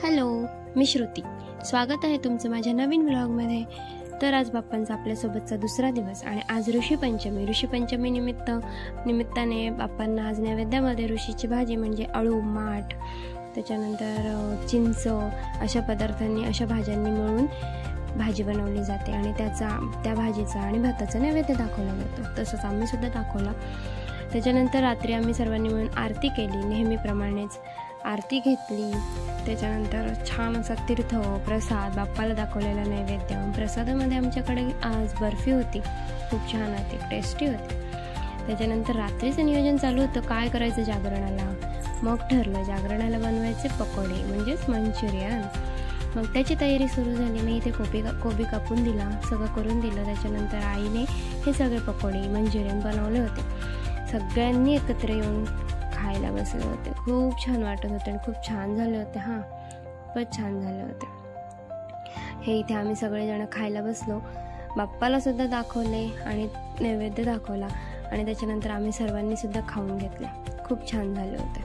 Hello, मी श्रुती. स्वागत आहे तुमचं माझ्या नवीन व्लॉगमध्ये. तर आज बाप्पांचा आपल्यासोबतचा दुसरा दिवस आणि आज ऋषीपंचमी निमित्ताने बाप्पांना आज नैवेद्यामध्ये ऋषीची भाजी म्हणजे अळू, माठ, त्याच्यानंतर चिंच अशा पदार्थांनी, अशा भाज्यांनी मिळून भाजी बनवली जाते आणि त्या भाजीचा आणि भाताचा नैवेद्य दाखवला जातो. तसंच आम्ही सुद्धा दाखवला. त्याच्यानंतर रात्री आम्ही सर्वांनी मिळून आरती केली. नेहमीप्रमाणेच आरती घेतली. त्याच्यानंतर छान असा तीर्थ प्रसाद, बाप्पाला दाखवलेला नैवेद्य. प्रसादामध्ये आमच्याकडे आज बर्फी होती, खूप छान होती, टेस्टी होती. त्याच्यानंतर रात्रीचं नियोजन चालू होतं काय करायचं जागरणाला. मग ठरलं जागरणाला बनवायचे पकोडे म्हणजेच मंचुरियन. मग त्याची तयारी सुरू झाली. मी इथे कोबी कापून दिला, सगळं करून दिलं. त्याच्यानंतर आईने हे सगळे पकोडे मंचुरियन बनवले होते. सगळ्यांनी एकत्र येऊन खायला बसले होते. खूप छान वाटत होते आणि खूप छान झाले होते. खूपच छान झाले होते. हे इथे आम्ही सगळेजण खायला बसलो. बाप्पाला सुद्धा दाखवले आणि नैवेद्य दाखवला आणि त्याच्यानंतर आम्ही सर्वांनी सुद्धा खाऊन घेतले. खूप छान झाले होते.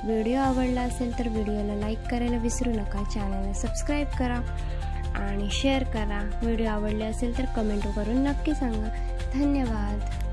व्हिडिओ आवडला असेल तर व्हिडिओला लाईक करायला विसरू नका. चॅनलला सबस्क्राईब करा आणि शेअर करा. व्हिडिओ आवडले असेल तर कमेंट करून नक्की सांगा. धन्यवाद.